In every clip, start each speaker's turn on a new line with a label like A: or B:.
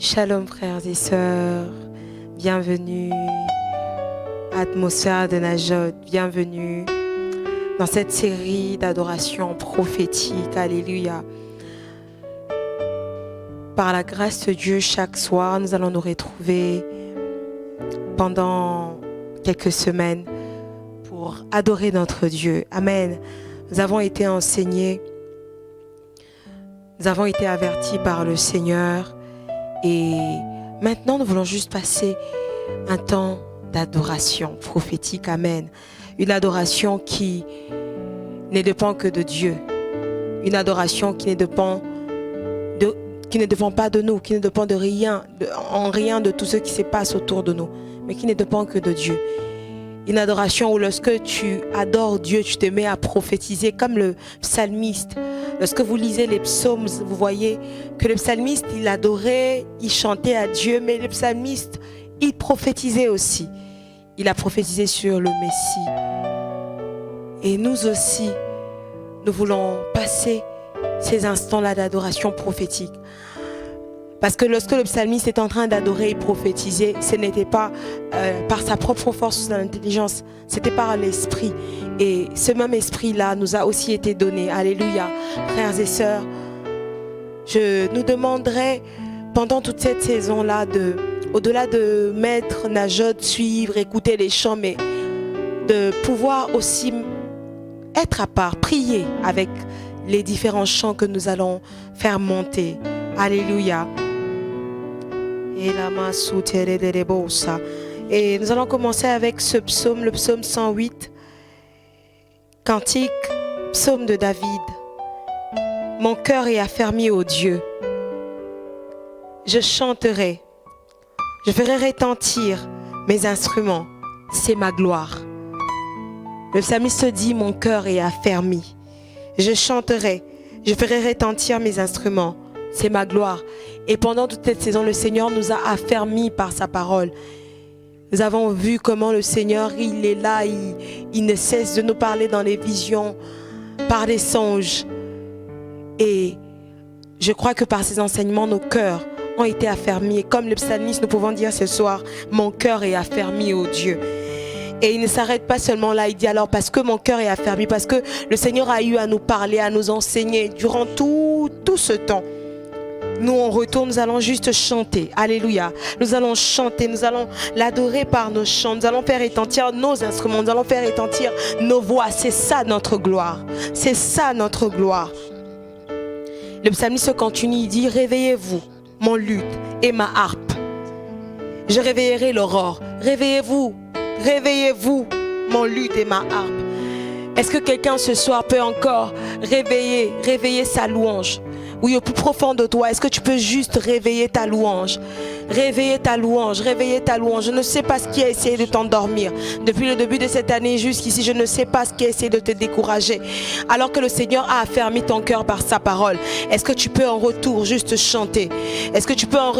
A: Shalom frères et sœurs, bienvenue à Atmosphère de Najot, bienvenue dans cette série d'adoration prophétique, alléluia. Par la grâce de Dieu, chaque soir, nous allons nous retrouver pendant quelques semaines pour adorer notre Dieu. Amen. Nous avons été enseignés, nous avons été avertis par le Seigneur et maintenant nous voulons juste passer un temps d'adoration prophétique. Amen. Une adoration qui ne dépend que de Dieu. Une adoration qui ne dépend pas de nous, qui ne dépend de rien, en rien de tout ce qui se passe autour de nous, mais qui ne dépend que de Dieu. Une adoration où lorsque tu adores Dieu, tu te mets à prophétiser comme le psalmiste. Lorsque vous lisez les psaumes, vous voyez que le psalmiste, il adorait, il chantait à Dieu, mais le psalmiste, il prophétisait aussi. Il a prophétisé sur le Messie. Et nous aussi, nous voulons passer ces instants-là d'adoration prophétique. Parce que lorsque le psalmiste est en train d'adorer et prophétiser, ce n'était pas par sa propre force ou son intelligence, c'était par l'esprit. Et ce même esprit-là nous a aussi été donné. Alléluia. Frères et sœurs, je nous demanderai pendant toute cette saison-là, au-delà de mettre Najot, suivre, écouter les chants, mais de pouvoir aussi être à part, prier avec les différents chants que nous allons faire monter. Alléluia. Et nous allons commencer avec ce psaume, le psaume 108, cantique, psaume de David. Mon cœur est affermi au Dieu. Je chanterai, je ferai retentir mes instruments, c'est ma gloire. Le psalmiste dit, mon cœur est affermi. Je chanterai, je ferai retentir mes instruments, c'est ma gloire. Et pendant toute cette saison, le Seigneur nous a affermis par sa parole. Nous avons vu comment le Seigneur, il est là, il ne cesse de nous parler dans les visions, par les songes. Et je crois que par ces enseignements, nos cœurs ont été affermis. Et comme le psalmiste, nous pouvons dire ce soir, mon cœur est affermi au Dieu. Et il ne s'arrête pas seulement là, il dit alors parce que mon cœur est affermi, parce que le Seigneur a eu à nous parler, à nous enseigner durant tout ce temps. Nous on retourne, nous allons juste chanter, alléluia. Nous allons chanter, nous allons l'adorer par nos chants, nous allons faire retentir nos instruments, nous allons faire retentir nos voix. C'est ça notre gloire, c'est ça notre gloire. Le psalmiste continue, il dit, réveillez-vous, mon luth et ma harpe. Je réveillerai l'aurore. Réveillez-vous, réveillez-vous, mon luth et ma harpe. Est-ce que quelqu'un ce soir peut encore réveiller sa louange? Oui, au plus profond de toi, est-ce que tu peux juste réveiller ta louange? Réveiller ta louange, réveiller ta louange. Je ne sais pas ce qui a essayé de t'endormir. Depuis le début de cette année jusqu'ici, je ne sais pas ce qui a essayé de te décourager. Alors que le Seigneur a affermi ton cœur par sa parole. Est-ce que tu peux en retour juste chanter? Est-ce que tu peux en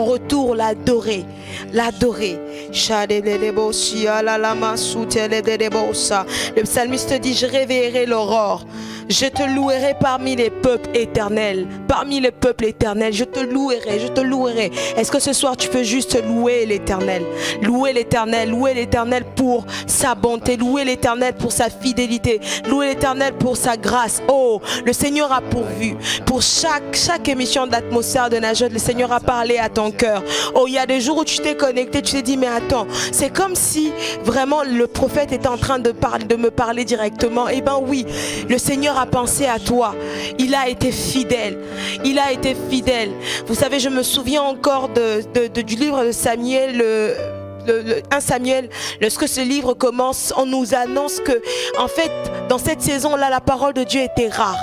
A: retour l'adorer? L'adorer. Le psalmiste dit, je réveillerai l'aurore. Je te louerai parmi les peuples éternels. Parmi les peuples éternels, je te louerai, je te louerai. Est-ce que ce soir tu peux juste louer l'Éternel? Louer l'Éternel pour sa bonté, louer l'Éternel pour sa fidélité, louer l'Éternel pour sa grâce. Oh, le Seigneur a pourvu. Pour chaque émission d'Atmosphère de Najot, le Seigneur a parlé à ton cœur. Oh, il y a des jours où tu t'es connecté, tu t'es dit, mais attends, c'est comme si vraiment le prophète était en train de me parler directement. Eh bien oui, le Seigneur a pensé à toi. Il a été fidèle. Il a été fidèle. Vous savez, je me souviens encore du livre de Samuel, 1 Samuel. Lorsque ce livre commence, on nous annonce que, en fait, dans cette saison-là, la parole de Dieu était rare.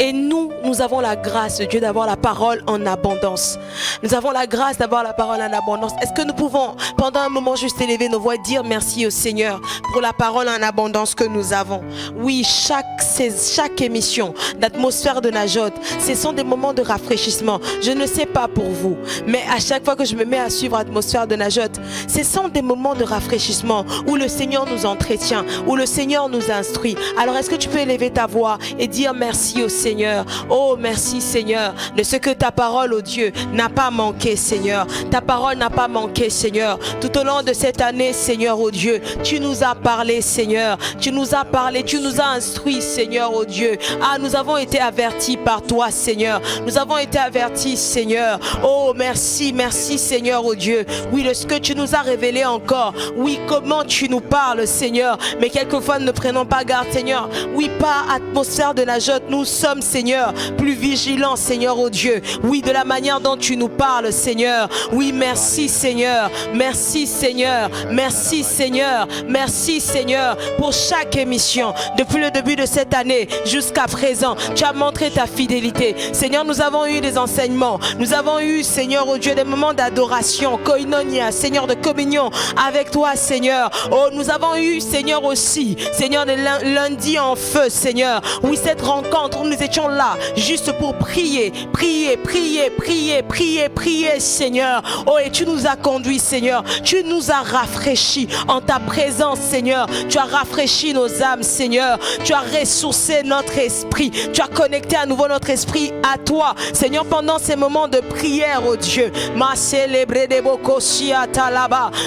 A: Et nous avons la grâce de Dieu d'avoir la parole en abondance. Nous avons la grâce d'avoir la parole en abondance. Est-ce que nous pouvons, pendant un moment, juste élever nos voix, dire merci au Seigneur pour la parole en abondance que nous avons? Oui, chaque émission d'Atmosphère de Najot, ce sont des moments de rafraîchissement. Je ne sais pas pour vous, mais à chaque fois que je me mets à suivre Atmosphère de Najot, ce sont des moments de rafraîchissement où le Seigneur nous entretient, où le Seigneur nous instruit. Alors, est-ce que tu peux élever ta voix et dire merci au Seigneur? Seigneur. Oh, merci Seigneur de ce que ta parole, oh Dieu, n'a pas manqué, Seigneur. Ta parole n'a pas manqué, Seigneur. Tout au long de cette année, Seigneur, oh Dieu, tu nous as parlé, Seigneur. Tu nous as parlé, tu nous as instruits, Seigneur, oh Dieu. Ah, nous avons été avertis par toi, Seigneur. Nous avons été avertis, Seigneur. Oh, merci, merci, Seigneur, oh Dieu. Oui, de ce que tu nous as révélé encore. Oui, comment tu nous parles, Seigneur. Mais quelquefois, nous ne prenons pas garde, Seigneur. Oui, par atmosphère de Najot, nous sommes, Seigneur, plus vigilants, Seigneur, oh Dieu. Oui, de la manière dont tu nous parles, Seigneur. Oui, merci, Seigneur. Merci, Seigneur. Merci, Seigneur. Merci, Seigneur, pour chaque émission. Depuis le début de cette année jusqu'à présent, tu as montré ta fidélité. Seigneur, nous avons eu des enseignements. Nous avons eu, Seigneur, oh Dieu, des moments d'adoration, koinonia, Seigneur, de communion avec toi, Seigneur. Oh, nous avons eu, Seigneur, aussi, Seigneur, des lundis en feu, Seigneur. Oui, cette rencontre où nous étions là, juste pour prier, prier, prier, prier, prier, prier, Seigneur. Oh, et tu nous as conduits, Seigneur. Tu nous as rafraîchis en ta présence, Seigneur. Tu as rafraîchi nos âmes, Seigneur. Tu as ressourcé notre esprit. Tu as connecté à nouveau notre esprit à toi, Seigneur, pendant ces moments de prière, oh Dieu.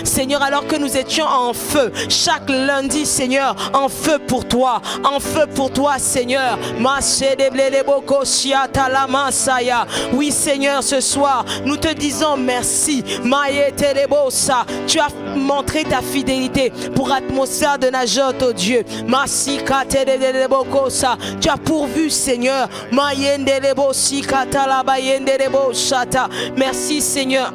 A: Seigneur, alors que nous étions en feu, chaque lundi, Seigneur, en feu pour toi, Seigneur. Oui, Seigneur, ce soir, nous te disons merci. Tu as montré ta fidélité pour atmosphère de Najot, oh Dieu. Tu as pourvu, Seigneur. Merci, Seigneur,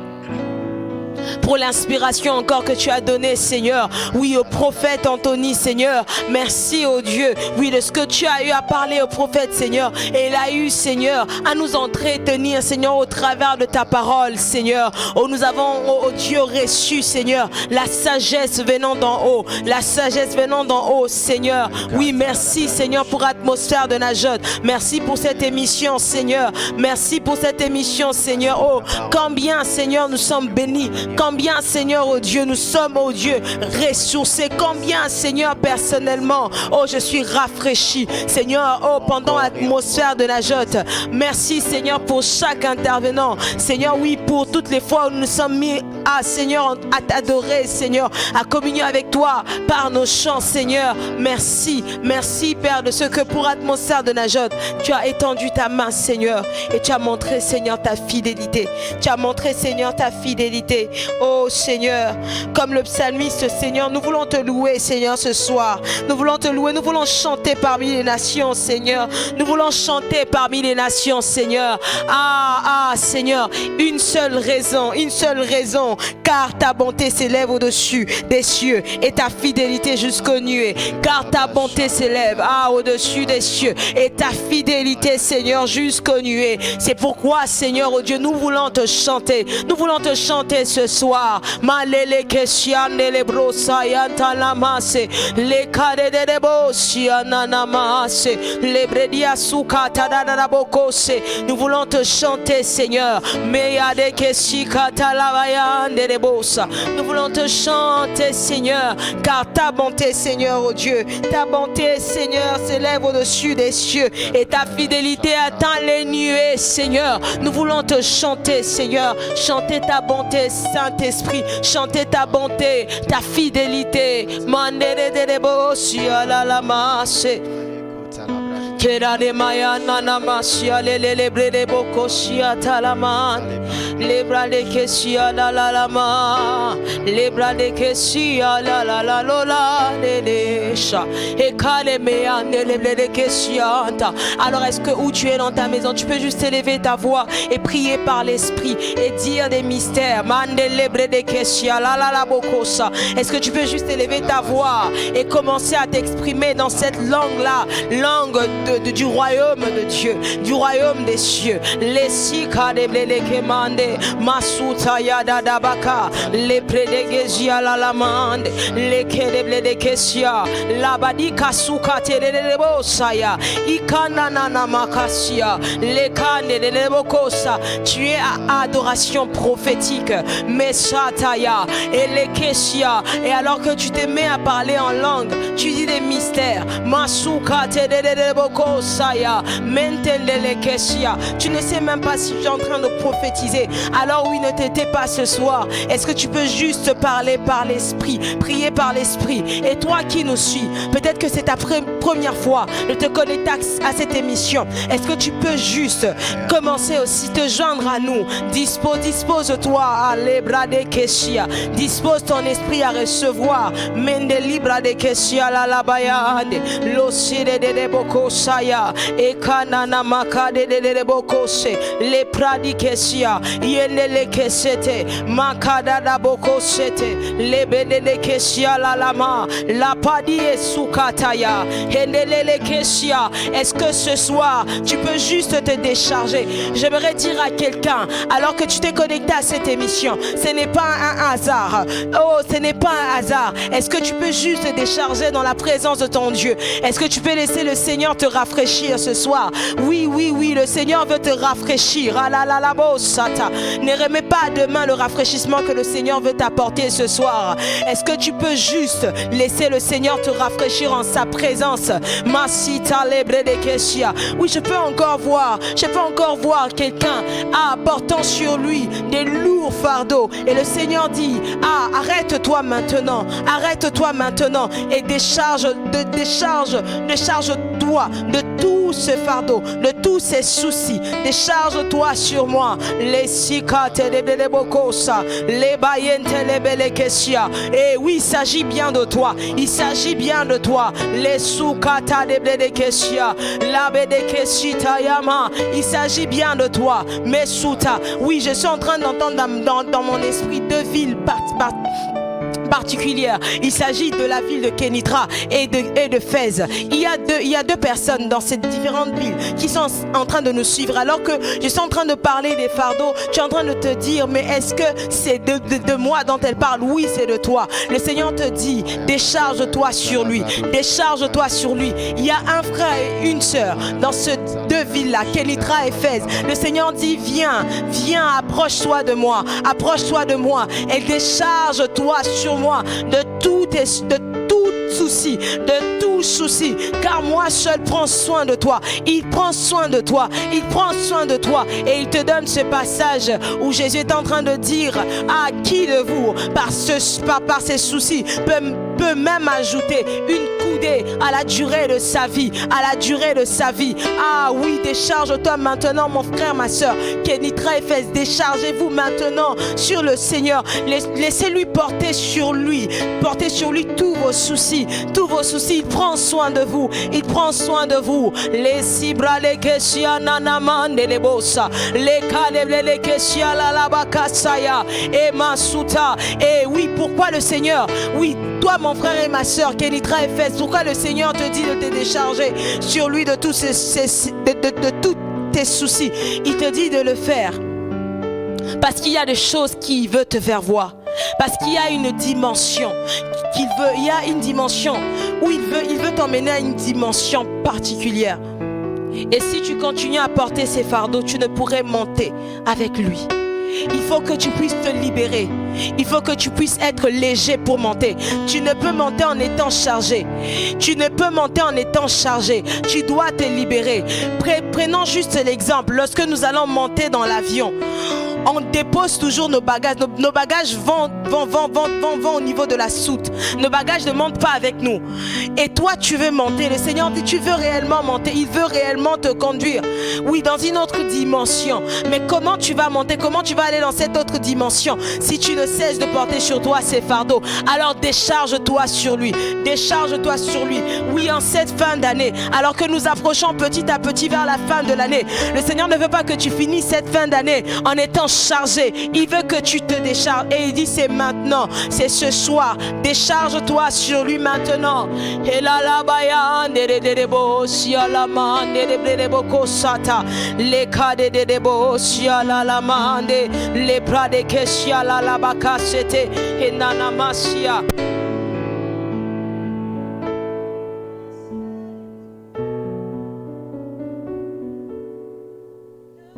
A: pour l'inspiration encore que tu as donnée, Seigneur. Oui, au prophète Anthony, Seigneur. Merci, oh Dieu. Oui, de ce que tu as eu à parler au prophète, Seigneur. Et il a eu, Seigneur, à nous entretenir, Seigneur, au travers de ta parole, Seigneur. Oh, nous avons, oh Dieu, reçu, Seigneur, la sagesse venant d'en haut. La sagesse venant d'en haut, Seigneur. Oui, merci, Seigneur, pour l'atmosphère de Najot. Merci pour cette émission, Seigneur. Merci pour cette émission, Seigneur. Oh, combien, Seigneur, nous sommes bénis. Combien, Seigneur, oh Dieu, nous sommes, oh Dieu, ressourcés. Combien, Seigneur, personnellement, oh, je suis rafraîchi, Seigneur, oh, pendant l'atmosphère de Najot. Merci, Seigneur, pour chaque intervenant. Seigneur, oui, pour toutes les fois où nous sommes mis à, Seigneur, à t'adorer, Seigneur, à communier avec toi par nos chants, Seigneur. Merci, merci, Père, de ce que pour l'atmosphère de Najot, tu as étendu ta main, Seigneur, et tu as montré, Seigneur, ta fidélité. Tu as montré, Seigneur, ta fidélité. Oh Seigneur, comme le psalmiste, Seigneur, nous voulons te louer, Seigneur, ce soir. Nous voulons te louer, nous voulons chanter parmi les nations, Seigneur. Nous voulons chanter parmi les nations, Seigneur. Ah, Seigneur, une seule raison, car ta bonté s'élève au-dessus des cieux et ta fidélité jusqu'aux nuées. Car ta bonté s'élève, au-dessus des cieux et ta fidélité, Seigneur, jusqu'aux nuées. C'est pourquoi, Seigneur, oh Dieu, nous voulons te chanter. Nous voulons te chanter ce soir. Malele kesiane le brosa yanta lamase le kare de debosia nanamase le bredia sukata da bokose. Nous voulons te chanter, Seigneur. Meya de kesikata lavayande de bosa. Nous voulons te chanter, Seigneur, car ta bonté, Seigneur, oh Dieu, ta bonté, Seigneur, s'élève au-dessus des cieux et ta fidélité atteint les nuées, Seigneur. Nous voulons te chanter, Seigneur, chanter ta bonté, Saint-Esprit, chanter ta bonté, ta fidélité. Mandere de bosia la lamase. Kerane maya nana masia le brede bokosia talaman lebra de kesia la lama lebra de kesia la lola de sha et kale mea le brede kesia. Alors est-ce que où tu es dans ta maison, tu peux juste élever ta voix et prier par l'esprit et dire des mystères. Mande le brede kesia la bokosa. Est-ce que tu peux juste élever ta voix et commencer à t'exprimer dans cette langue là, langue du royaume de Dieu, du royaume des cieux. Les sika de blé kemande, masuta ya dadabaka, les prédégésia la lamande, les kedeble de kesia, la badika suka de bosaya, ikana nana makasia, les kane de bokosa. Tu es à adoration prophétique, mesataya et les kesia. Et alors que tu te mets à parler en langue, tu dis des mystères. Masuka te de boko Tu ne sais même pas si je suis en train de prophétiser. Alors oui, ne t'étais pas ce soir. Est-ce que tu peux juste parler par l'esprit, prier par l'esprit? Et toi qui nous suis, peut-être que c'est ta première fois de te connecter à cette émission. Est-ce que tu peux juste commencer aussi te joindre à nous? Dispose-toi à l'ebra de Keshia. Dispose ton esprit à recevoir. Mende libra de Keshia la labayande. Losire de bokosaya. Ekanana makade de bokose. Le pradi Keshia. Yene le kesete. Makada da bokosete. Le bede de Keshia la lama. La padi e sukataya. Hendele le Keshia. Est-ce que ce soir, tu peux juste te décharger? J'aimerais dire à quelqu'un, alors que tu t'es connecté à cette émission, ce n'est pas un hasard. Oh, ce n'est pas un hasard. Est-ce que tu peux juste te décharger dans la présence de ton Dieu? Est-ce que tu peux laisser le Seigneur te rafraîchir ce soir? Oui, le Seigneur veut te rafraîchir. Ne remets pas à demain le rafraîchissement que le Seigneur veut t'apporter ce soir. Est-ce que tu peux juste laisser le Seigneur te rafraîchir en sa présence? Oui, je peux encore voir quelqu'un portant sur lui des lourds fardeaux. Et le Seigneur dit, arrête-toi maintenant et décharge-toi de tout ce fardeau, de tous ces soucis. Décharge-toi sur moi. Les sikate de bokosa, les bayente les belekesia. Et oui, il s'agit bien de toi. Il s'agit bien de toi. Les sukata de belekesia, la bedekesita yama. Il s'agit bien de toi. Mais souta, oui, je suis en train d'entendre dans mon esprit deux villes particulière. Il s'agit de la ville de Kénitra et de Fès. Il y a deux personnes dans ces différentes villes qui sont en train de nous suivre. Alors que je suis en train de parler des fardeaux, tu es en train de te dire, mais est-ce que c'est de moi dont elle parle? Oui, c'est de toi. Le Seigneur te dit, décharge-toi sur lui. Décharge-toi sur lui. Il y a un frère et une sœur dans ces deux villes-là, Kénitra et Fès. Le Seigneur dit, viens, approche-toi de moi et décharge-toi sur moi de tout souci, car moi seul prends soin de toi. Il prend soin de toi et il te donne ce passage où Jésus est en train de dire, à qui de vous par ses soucis peut même ajouter une coudée à la durée de sa vie, Ah oui, décharge-toi maintenant, mon frère, ma soeur, Kénitra et Fès. Déchargez-vous maintenant sur le Seigneur. Laissez-lui porter sur lui tous vos soucis. Il prend soin de vous. Les sibra les kesia nanamande les bossa, les kadele les kesia la labakasaya et masuta. Et oui, pourquoi le Seigneur? Oui, toi mon frère et ma soeur, Kénitra et Fès, pourquoi le Seigneur te dit de te décharger sur lui de tous tous tes soucis? Il te dit de le faire parce qu'il y a des choses qu'il veut te faire voir. Parce qu'il y a une dimension où il veut t'emmener à une dimension particulière. Et si tu continues à porter ces fardeaux, tu ne pourrais monter avec lui. Il faut que tu puisses te libérer. Il faut que tu puisses être léger pour monter. Tu ne peux monter en étant chargé. Tu dois te libérer. Prenons juste l'exemple. Lorsque nous allons monter dans l'avion, on dépose toujours nos bagages. Nos bagages vont au niveau de la soute. Nos bagages ne montent pas avec nous. Et toi, tu veux monter. Le Seigneur dit, tu veux réellement monter. Il veut réellement te conduire. Oui, dans une autre dimension. Mais comment tu vas monter? Comment tu vas aller dans cette autre dimension si tu ne cesses de porter sur toi ces fardeaux? Alors décharge-toi sur lui. Oui, en cette fin d'année, alors que nous approchons petit à petit vers la fin de l'année, le Seigneur ne veut pas que tu finisses cette fin d'année en étant chargé. Il veut que tu te décharges. Et il dit, c'est maintenant, c'est ce soir. Décharge-toi sur lui maintenant. Et la baya nderebo sialama nderebo kosata le kade debo siala la mande le prade kesiala la bakasete et nanamasia.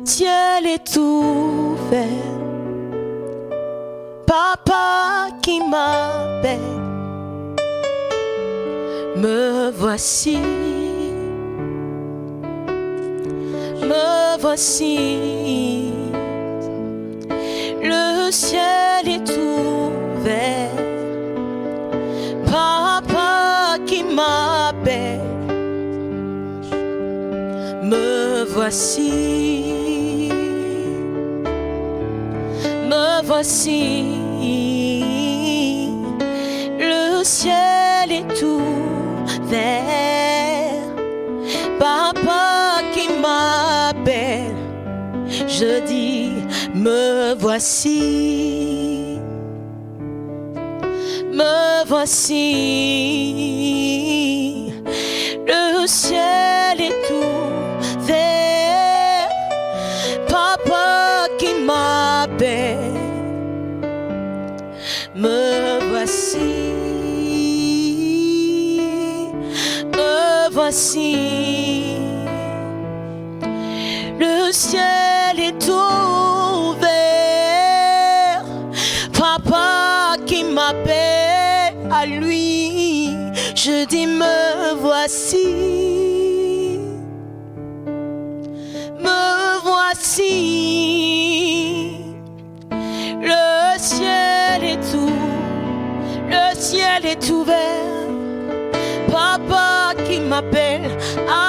A: Ciel est ouvert, Papa qui m'appelle, me voici, voici. Le ciel est ouvert. Papa qui m'appelle. Me voici. Me voici. Le ciel est ouvert. Papa qui m'appelle. Je dis, me voici. Me voici. Le ciel est ouvert. Papa qui m'appelle. Me voici. Me voici. Le ciel est ouvert. Papa qui m'appelle à lui. Je dis, me voici. Me voici. Le ciel est ouvert. Le ciel est ouvert. Papa qui m'appelle.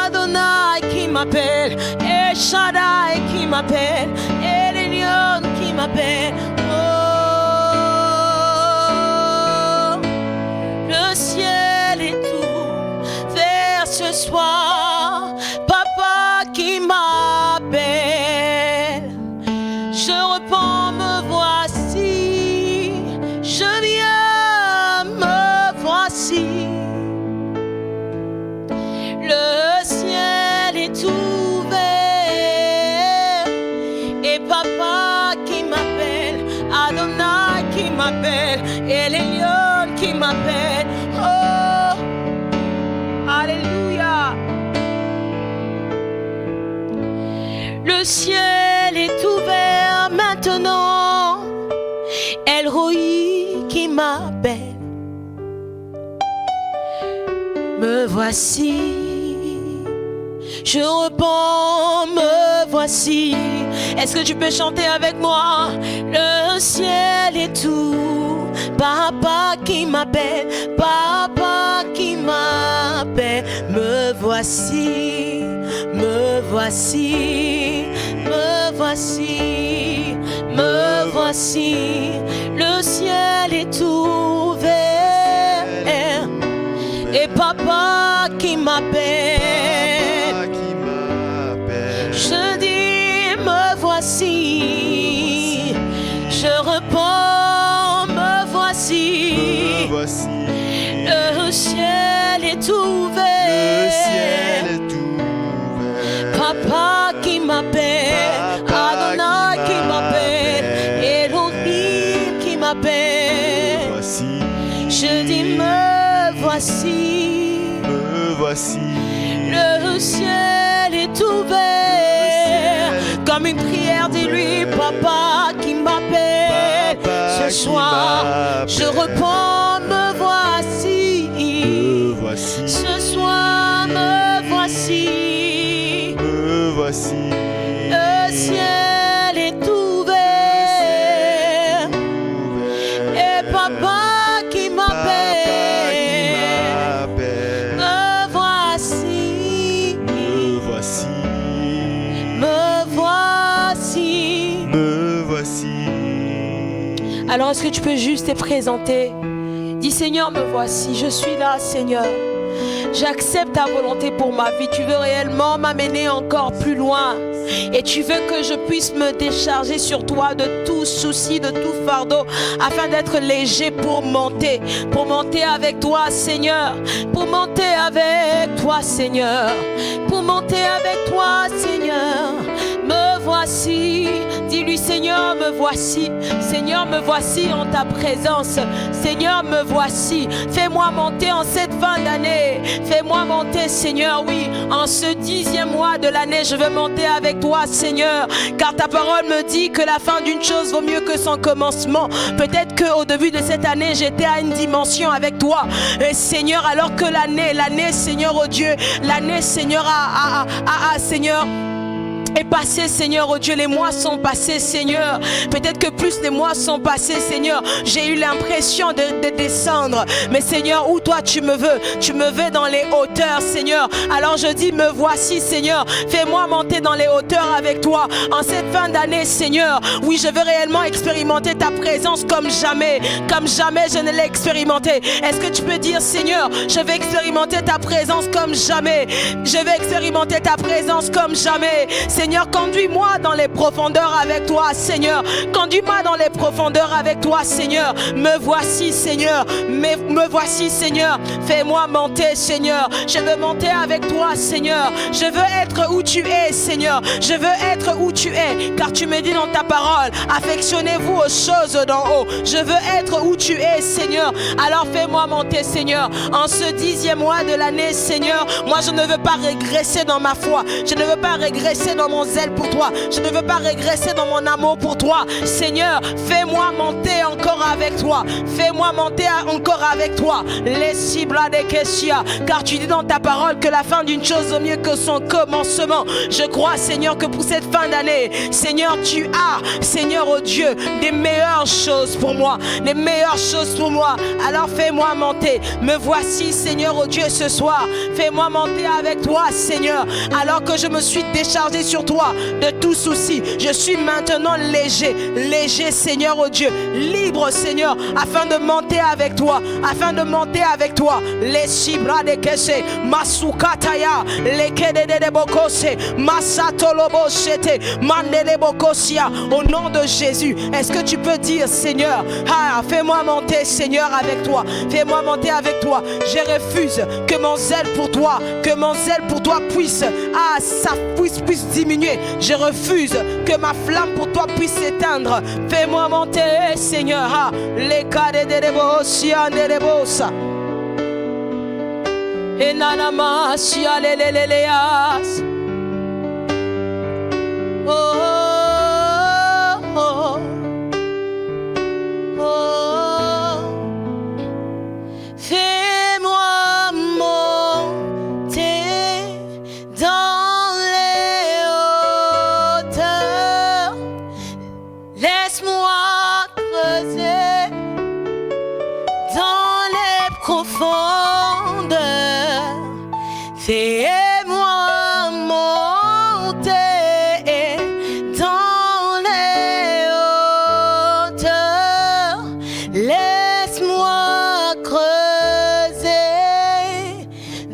A: Adonai qui m'appelle. El Shaddai qui m'appelle. El Elyon qui m'appelle. Oh, le ciel est ouvert ce soir. Papa qui m'appelle. Je réponds, me voici. Je viens, me voici. Le ciel est ouvert. Et papa qui m'appelle. Adonai qui m'appelle. Et les lions qui m'appellent. Oh, alléluia. Le ciel est ouvert maintenant. El Roi qui m'appelle. Me voici. Je réponds, me voici. Est-ce que tu peux chanter avec moi? Le ciel est tout. Papa qui m'appelle. Papa qui m'appelle. Me voici. Me voici. Me voici. Me voici. Le ciel est ouvert. Et papa qui m'appelle. Je dis, me voici. Je réponds, me voici.
B: Me voici.
A: Le ciel est ouvert.
B: Le ciel est ouvert.
A: Papa qui m'appelle. Adonai qui m'appelle. Elohim qui m'appelle.
B: Voici.
A: Je dis, me voici.
B: Me voici.
A: Le ciel est ouvert. Comme une prière, dis-lui, papa qui m'appelle. Ce soir, je réponds, me voici.
B: Me voici.
A: Ce soir, me voici.
B: Me voici.
A: Le ciel est ouvert. Et papa qui m'appelle. Me voici.
B: Me voici.
A: Me voici.
B: Me voici.
A: Alors est-ce que tu peux juste te présenter? Dis, Seigneur, me voici, je suis là, Seigneur. J'accepte ta volonté pour ma vie. Tu veux réellement m'amener encore plus loin. Et tu veux que je puisse me décharger sur toi de tout souci, de tout fardeau, afin d'être léger pour monter avec toi, Seigneur. Pour monter avec toi, Seigneur. Pour monter avec toi, Seigneur. Me voici. Dis-lui, Seigneur, me voici. Seigneur, me voici en ta présence. Seigneur, me voici. Fais-moi monter en cette fin d'année. Fais-moi monter, Seigneur, oui. En ce 10e mois de l'année, je veux monter avec toi, Seigneur. Car ta parole me dit que la fin d'une chose vaut mieux que son commencement. Peut-être qu'au début de cette année, j'étais à une dimension avec toi. Et Seigneur, alors que l'année, Seigneur, oh Dieu, l'année, Seigneur, Seigneur, est passé, Seigneur, oh Dieu, les mois sont passés, Seigneur. Peut-être que plus les mois sont passés, Seigneur. J'ai eu l'impression de descendre. Mais Seigneur, où toi tu me veux dans les hauteurs, Seigneur. Alors je dis, me voici, Seigneur. Fais-moi monter dans les hauteurs avec toi. En cette fin d'année, Seigneur, oui, je veux réellement expérimenter ta présence comme jamais je ne l'ai expérimenté. Est-ce que tu peux dire, Seigneur, je vais expérimenter ta présence comme jamais. Je vais expérimenter ta présence comme jamais. Seigneur, conduis-moi dans les profondeurs avec toi, Seigneur. Conduis-moi dans les profondeurs avec toi, Seigneur. Me voici, Seigneur. Me voici, Seigneur. Fais-moi monter, Seigneur. Je veux monter avec toi, Seigneur. Je veux être où tu es, Seigneur. Je veux être où tu es, car tu me dis dans ta parole, affectionnez-vous aux choses d'en haut. Je veux être où tu es, Seigneur. Alors fais-moi monter, Seigneur. En ce 10e mois de l'année, Seigneur, moi je ne veux pas régresser dans ma foi. Je ne veux pas régresser dans mon zèle pour toi. Je ne veux pas régresser dans mon amour pour toi. Seigneur, fais-moi monter encore avec toi. Fais-moi monter encore avec toi. Les cibles des questions, car tu dis dans ta parole que la fin d'une chose vaut mieux que son commencement. Je crois, Seigneur, que pour cette fin d'année, Seigneur, tu as, Seigneur, oh Dieu, des meilleures choses pour moi. Des meilleures choses pour moi. Alors fais-moi monter. Me voici, Seigneur, oh Dieu, ce soir. Fais-moi monter avec toi, Seigneur. Alors que je me suis déchargé sur toi de tout souci, je suis maintenant léger, Seigneur, oh Dieu, libre, Seigneur, afin de monter avec toi, les chibra de kese, masukataya, les kede de bokose, masatolobo shete, mande de bokosia, au nom de Jésus. Est-ce que tu peux dire, Seigneur, fais-moi monter, Seigneur, avec toi, fais-moi monter avec toi. Je refuse que mon zèle pour toi, puisse, puisse diminuer. Je refuse que ma flamme pour toi puisse s'éteindre. Fais-moi monter, Seigneur. Les cadets de Bosia, de Bosa. Et nanama, sia, les. Oh, oh, oh. Fais-moi monter dans les hauteurs. Laisse-moi creuser dans les profondeurs. Fais-moi monter dans les hauteurs. Laisse-moi creuser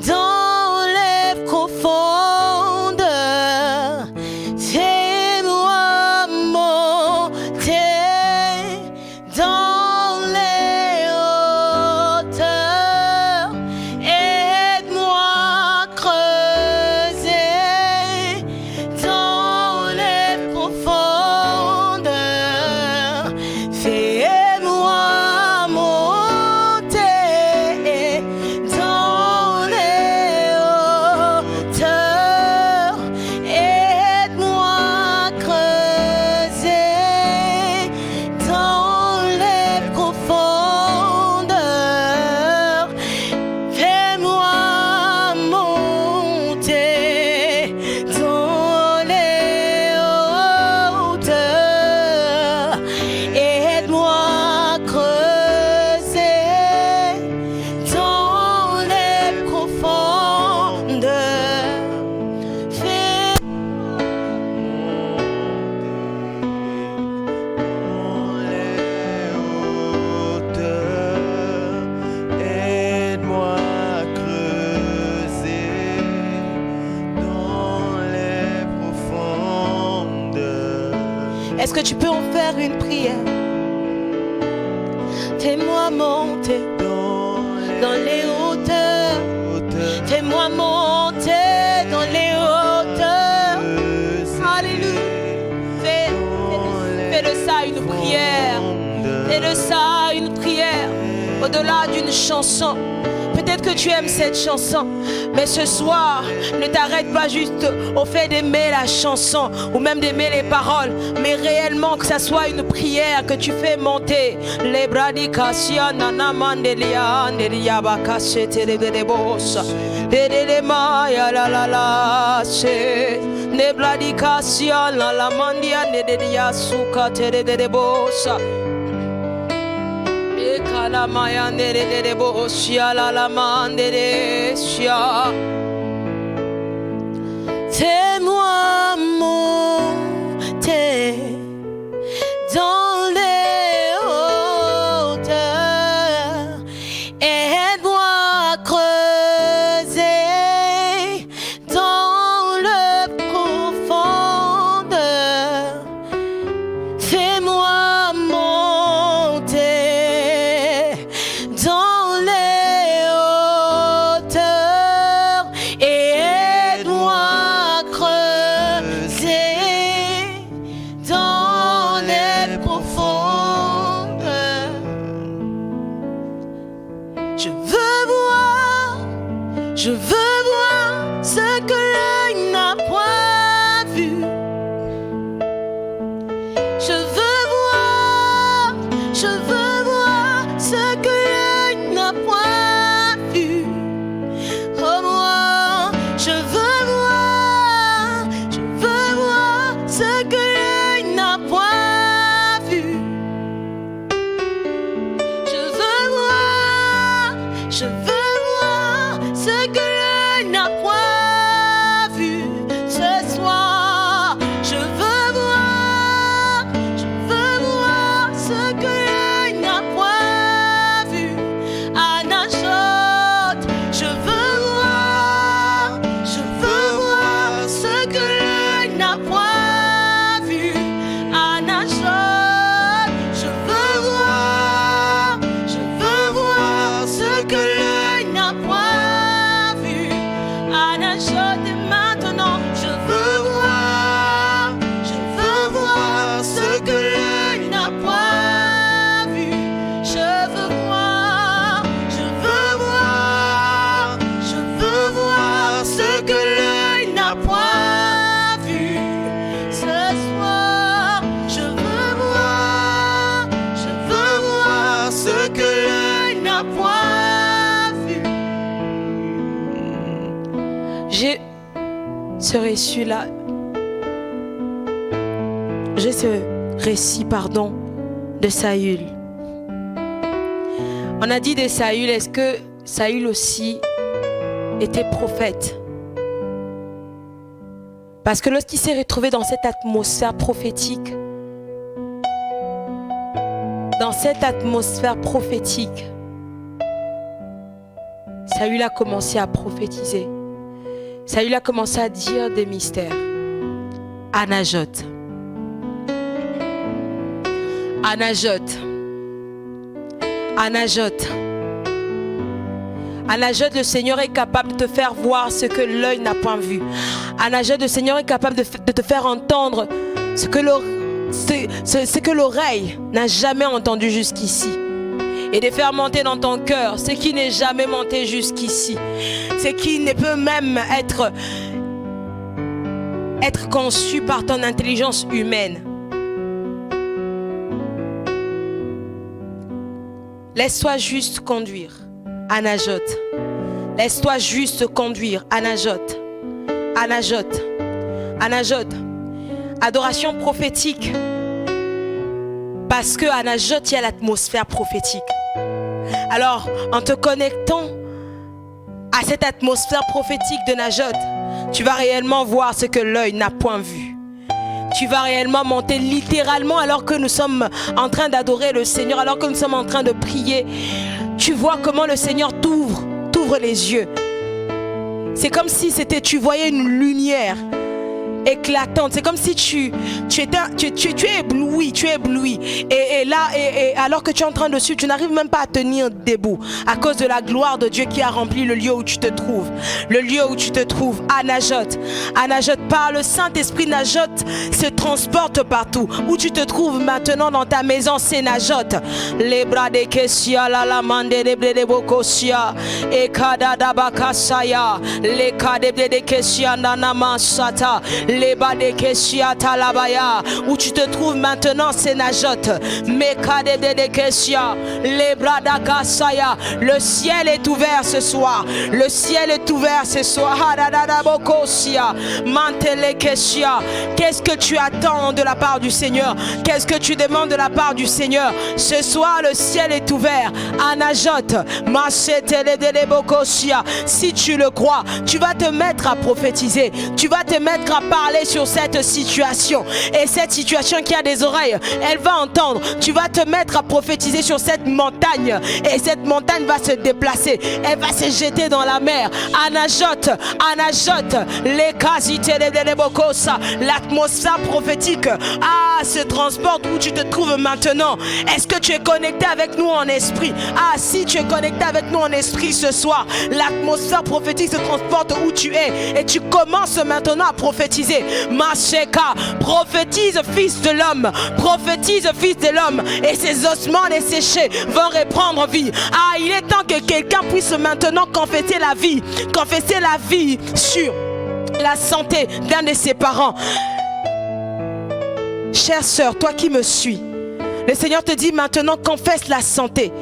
A: dans les profondeurs. Fais-moi monter dans les hauteurs. Aide-moi creuser dans les profondeurs. Fais-moi monter dans les hauteurs. Aide-moi creuser dans les profondeurs. Fais-moi monter dans les hauteurs. Aide-moi creuser dans les profondeurs.
B: Aide-moi à creuser dans les profondeurs.
A: Est-ce que tu peux en faire une prière? Fais-moi monter dans les hauteurs. Fais-moi monter dans les hauteurs. Alléluia. Fais de ça une prière. Fais de ça une prière. Au-delà d'une chanson. Peut-être que tu aimes cette chanson, mais ce soir, ne t'arrête pas juste au fait d'aimer la chanson ou même d'aimer les paroles, mais réellement que ça soit une prière que tu fais monter. Les bradicassia nana mandelia andelia bakasete de bossa. De maya la la la se. Ne bradicassia la la mandia de dia suka tere de bossa. La mayande de bosia la mande de sia. Fais-moi monter dans les hauteurs, aide-moi à creuser dans le profondeur. Fais-moi j'ai ce récit, de Saül. On a dit de Saül, est-ce que Saül aussi était prophète? Parce que lorsqu'il s'est retrouvé dans cette atmosphère prophétique, Saül a commencé à prophétiser. Saül a commencé à dire des mystères. Anajoth. Anajoth, le Seigneur est capable de te faire voir ce que l'œil n'a point vu. Anajoth, le Seigneur est capable de te faire entendre ce que l'oreille n'a jamais entendu jusqu'ici. Et de faire monter dans ton cœur ce qui n'est jamais monté jusqu'ici. Ce qui ne peut même être conçu par ton intelligence humaine. Laisse-toi juste conduire, Anajoth. Laisse-toi juste conduire, Anajoth. Adoration prophétique. Parce que Anajoth, il y a l'atmosphère prophétique. Alors, en te connectant à cette atmosphère prophétique de Anajoth, tu vas réellement voir ce que l'œil n'a point vu. Tu vas réellement monter littéralement alors que nous sommes en train d'adorer le Seigneur, alors que nous sommes en train de prier. Tu vois comment le Seigneur t'ouvre les yeux. C'est comme si tu voyais une lumière éclatante. C'est comme si tu es ébloui, Et là, alors que tu es en train de suivre, tu n'arrives même pas à tenir debout à cause de la gloire de Dieu qui a rempli le lieu où tu te trouves. Le lieu où tu te trouves, à Najot. À Najot, par le Saint-Esprit, Najot se transporte partout. Où tu te trouves maintenant dans ta maison, c'est Najot. Les bras de Kessia, la mande de Bokosia, et Kadada Bakasaya, les Kadebe de Kessia, Nanama Sata, les bas de Kessia, Talabaya. Où tu te trouves maintenant, c'est Najot. Mais Kadebe de Kessia, les bras d'Akasaya. Le ciel est ouvert ce soir. Le ciel est ouvert ce soir. Qu'est-ce que tu attends de la part du Seigneur? Qu'est-ce que tu demandes de la part du Seigneur? Ce soir, le ciel est ouvert. Anajot, si tu le crois, tu vas te mettre à prophétiser. Tu vas te mettre à parler sur cette situation. Et cette situation qui a des oreilles, elle va entendre. Tu vas te mettre à prophétiser sur cette montagne. Et cette montagne va se déplacer. Elle va se jeter dans la mer. Anajot, les casités de Bokosa, l'atmosphère prophétique se transporte où tu te trouves maintenant. Est-ce que tu es connecté avec nous en esprit? Si tu es connecté avec nous en esprit ce soir, l'atmosphère prophétique se transporte où tu es et tu commences maintenant à prophétiser. Masheka, prophétise, fils de l'homme, prophétise, fils de l'homme, et ces ossements desséchés vont reprendre vie. Il est temps que quelqu'un puisse maintenant confesser la vie sur la santé d'un de ses parents. Chère sœur, toi qui me suis, le Seigneur te dit maintenant, confesse la santé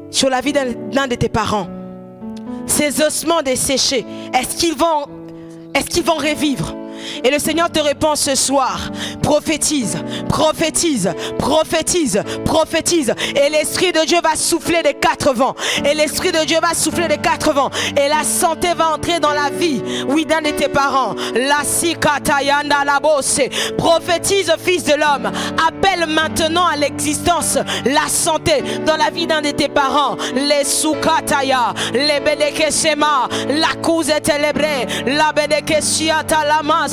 A: sur la vie d'un de tes parents. Ces ossements desséchés, est-ce qu'ils vont revivre? Et le Seigneur te répond ce soir, prophétise, prophétise, prophétise, prophétise. Et l'Esprit de Dieu va souffler des quatre vents. Et l'Esprit de Dieu va souffler des quatre vents. Et la santé va entrer dans la vie, oui, d'un de tes parents. La sikatayanda la bosse. Prophétise, fils de l'homme. Appelle maintenant à l'existence la santé dans la vie d'un de tes parents. Les soukataya, les bedekeshema, la cause est célébrée, la bedekeshiata lama.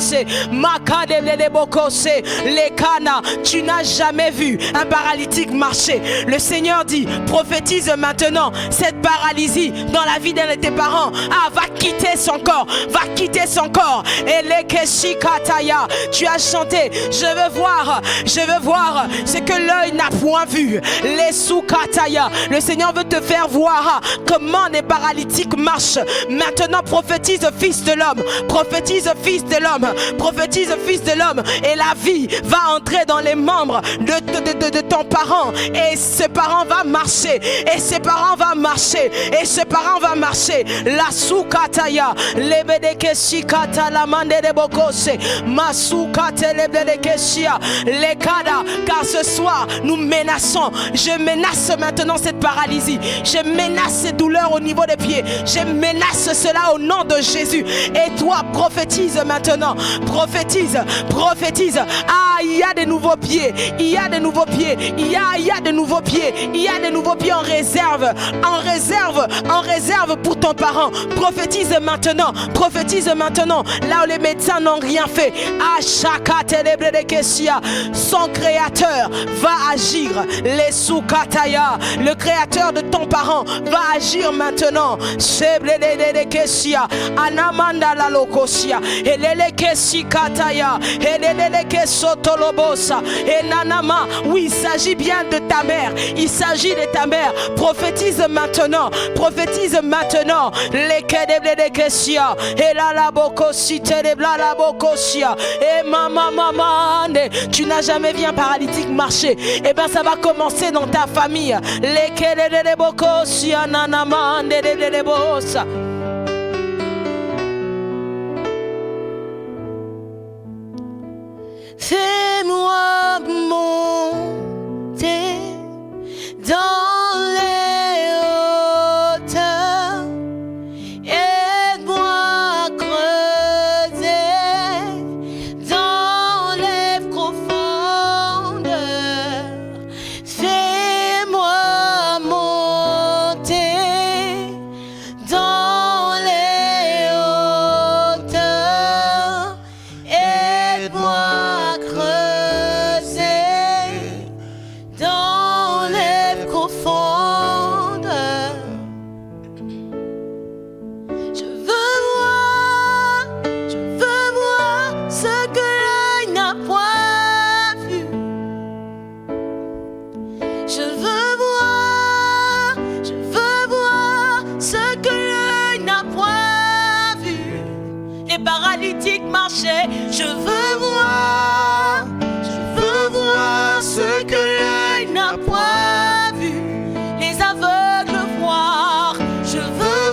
A: Les Kana, tu n'as jamais vu un paralytique marcher. Le Seigneur dit, prophétise maintenant cette paralysie dans la vie d'un de tes parents. Va quitter son corps, va quitter son corps. Et les Keshikataya, tu as chanté, je veux voir ce que l'œil n'a point vu. Les Soukataya, le Seigneur veut te faire voir comment les paralytiques marchent. Maintenant prophétise, fils de l'homme, prophétise, fils de l'homme, prophétise, fils de l'homme, et la vie va entrer dans les membres de ton parent, et ce parent va marcher, et ce parent va marcher, et ce parent va marcher. La soukataya, les bedekeshikata la mande de bokose, masukate les bedekeshia, les kada, car ce soir nous menaçons, je menace maintenant cette paralysie, je menace ces douleurs au niveau des pieds, je menace cela au nom de Jésus. Et toi prophétise maintenant, prophétise, prophétise. Il y a de nouveaux pieds, il y a de nouveaux pieds, il y a de nouveaux pieds, il y a de nouveaux pieds en réserve, en réserve pour ton parent. Prophétise maintenant, là où les médecins n'ont rien fait. Son créateur va agir. Les soukataya, le créateur de ton parent va agir maintenant. Anamanda la lokosia, oui, il s'agit bien de ta mère. Il s'agit de ta mère. Prophétise maintenant. Prophétise maintenant. Et maman, tu n'as jamais vu un paralytique marcher. Et bien ça va commencer dans ta famille. Fais-moi monter dans les hauteurs, aide-moi à creuser dans les profondeurs. Fais-moi monter dans les hauteurs, aide-moi paralytiques marcher. Je veux voir ce que l'œil n'a point vu, les aveugles voir. Je veux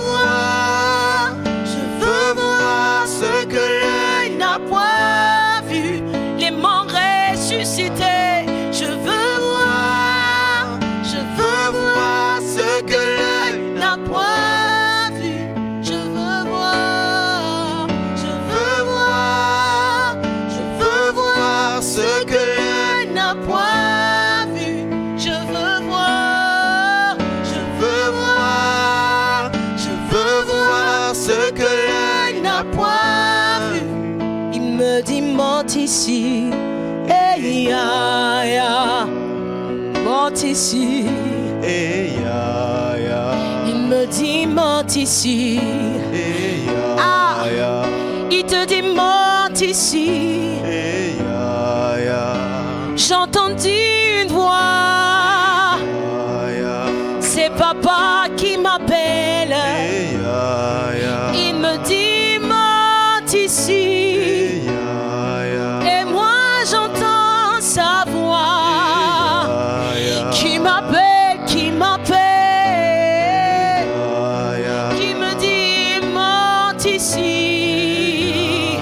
A: voir ce que l'œil n'a point vu, les morts ressuscités. Je veux voir ce que l'œil n'a point vu. Je veux voir ce que l'œil n'a point vu. Je veux voir ce que l'œil n'a point vu. Il me dit monte ici, hey ya ya, monte ici,
B: hey ya ya,
A: il me dit monte ici,
B: hey ya
A: ah,
B: ya,
A: il te dit monte ici,
B: hey ya ya,
A: j'entendis une voix, c'est papa qui m'appelle,
B: hey ya ya,
A: il me dit monte ici. Et moi j'entends sa voix qui m'appelle, qui me dit monte ici,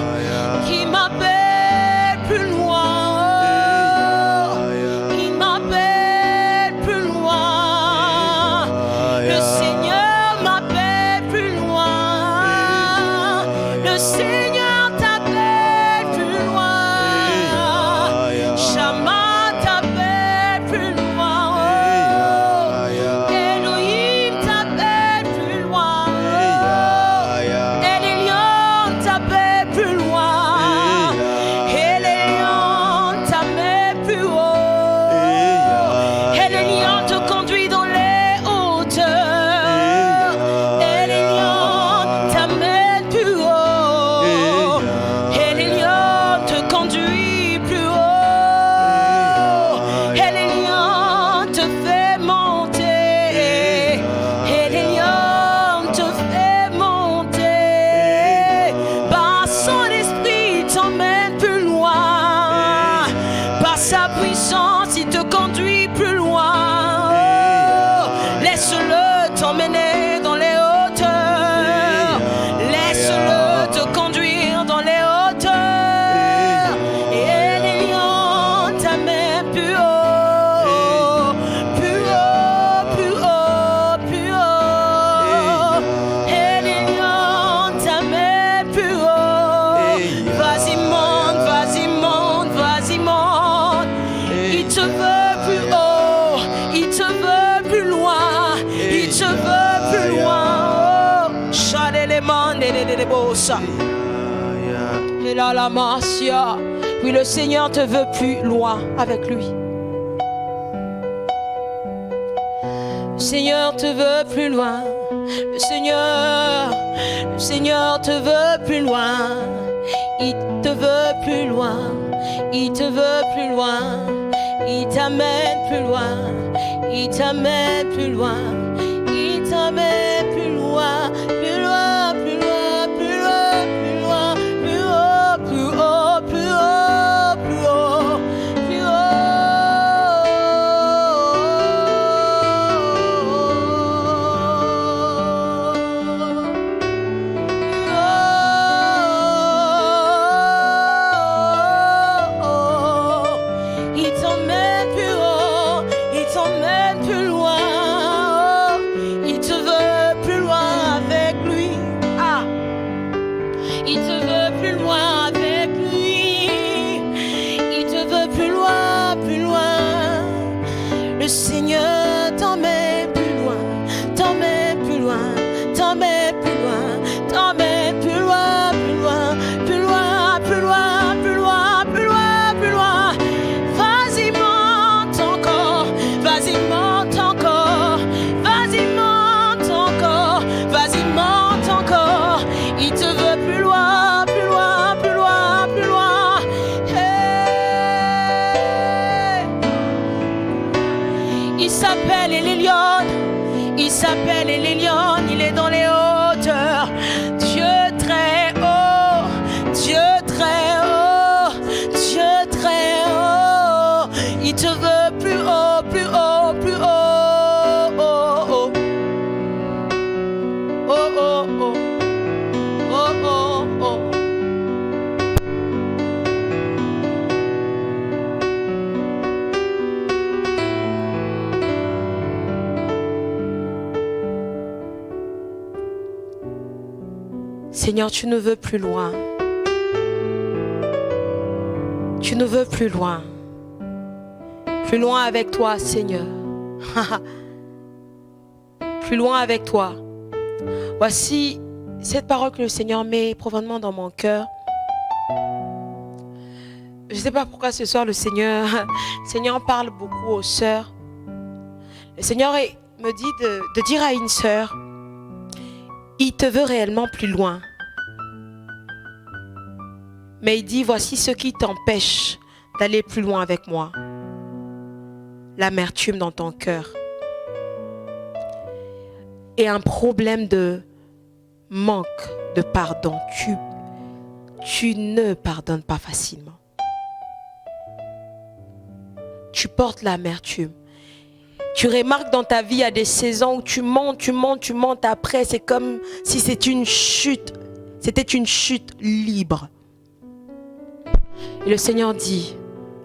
A: qui m'appelle plus loin, qui m'appelle plus loin. Le Seigneur m'appelle plus loin, le Seigneur t'appelle plus loin, Shama t'appelle plus loin, Elohim t'appelle plus loin, Elion t'appelle plus loin, Elion t'appelle plus haut, Elion te conduit dans les hauteurs, Elion t'amène plus haut, Elion te conduit plus haut, Elion te fait monter, Elion te fait monter, par son esprit t'emmène plus loin, par sa puissance il te conduit plus loin. Laisse-le t'emmener dans les hauteurs, laisse-le te conduire dans les hauteurs, et Elion t'amène plus haut, plus haut, plus haut, plus haut, Elion t'amène plus haut. Vas-y monte, vas-y monte, vas-y monte, il te veut plus haut, il te veut plus loin, il te veut plus loin. Oh, Chaleleman de bossa. Et là la Marcia. Oui, le Seigneur te veut plus loin avec lui. Le Seigneur te veut plus loin. Le Seigneur te veut plus loin. Il te veut plus loin. Il te veut plus loin. Il t'amène plus loin. Il t'amène plus loin. Il t'amène plus loin. Plus loin, plus loin, plus loin, plus loin, plus haut, plus haut, plus haut, plus haut, plus haut. Il t'emmène plus haut, il t'emmène plus loin. Il te veut plus loin avec lui. Ah, il te veut plus loin avec lui. Il te veut plus loin, plus loin. Le Seigneur t'emmène plus loin, t'emmène plus loin, t'emmène plus loin, t'emmène plus loin, plus loin, plus loin, plus loin, plus loin, plus loin, plus loin. Vas-y monte encore, vas-y monte encore, vas-y monte encore, vas-y monte encore. Il te veut plus loin, plus loin, plus loin. Seigneur, tu nous veux plus loin. Tu nous veux plus loin. Plus loin avec toi, Seigneur. Plus loin avec toi. Voici cette parole que le Seigneur met profondément dans mon cœur. Je ne sais pas pourquoi ce soir le Seigneur parle beaucoup aux sœurs. Le Seigneur me dit de dire à une sœur, il te veut réellement plus loin. Mais il dit, voici ce qui t'empêche d'aller plus loin avec moi. L'amertume dans ton cœur. Et un problème de manque de pardon. Tu ne pardonnes pas facilement. Tu portes l'amertume. Tu remarques dans ta vie, il y a des saisons où tu montes. Après, c'est comme si c'était une chute libre. Et le Seigneur dit,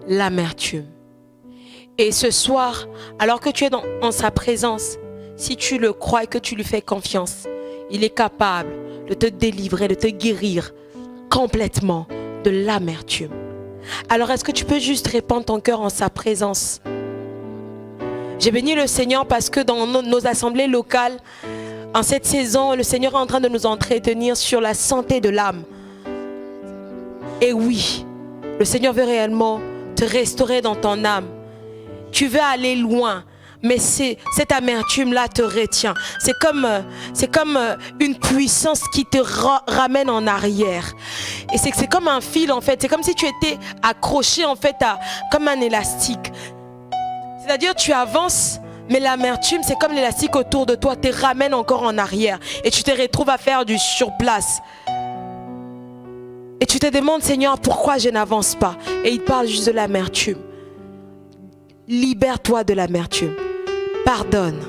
A: l'amertume. Et ce soir, alors que tu es en sa présence, si tu le crois et que tu lui fais confiance, il est capable de te délivrer, de te guérir complètement de l'amertume. Alors est-ce que tu peux juste répandre ton cœur en sa présence? J'ai béni le Seigneur parce que dans nos assemblées locales, en cette saison, le Seigneur est en train de nous entretenir sur la santé de l'âme. Et oui, le Seigneur veut réellement te restaurer dans ton âme. Tu veux aller loin, mais cette amertume-là te retient. C'est comme une puissance qui te ramène en arrière. Et c'est comme un fil en fait. C'est comme si tu étais accroché en fait comme un élastique. C'est-à-dire tu avances, mais l'amertume, c'est comme l'élastique autour de toi, te ramène encore en arrière. Et tu te retrouves à faire du surplace. Et tu te demandes, Seigneur, pourquoi je n'avance pas? Et il parle juste de l'amertume. Libère-toi de l'amertume. Pardonne.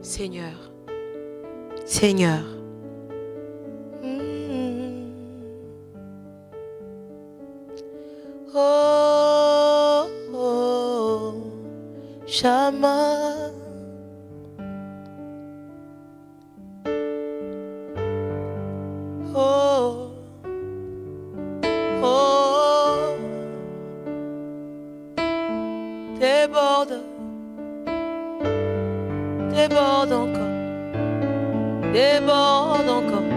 A: Seigneur. Seigneur. Oh, oh, Shama. Oh, oh, déborde encore, déborde encore,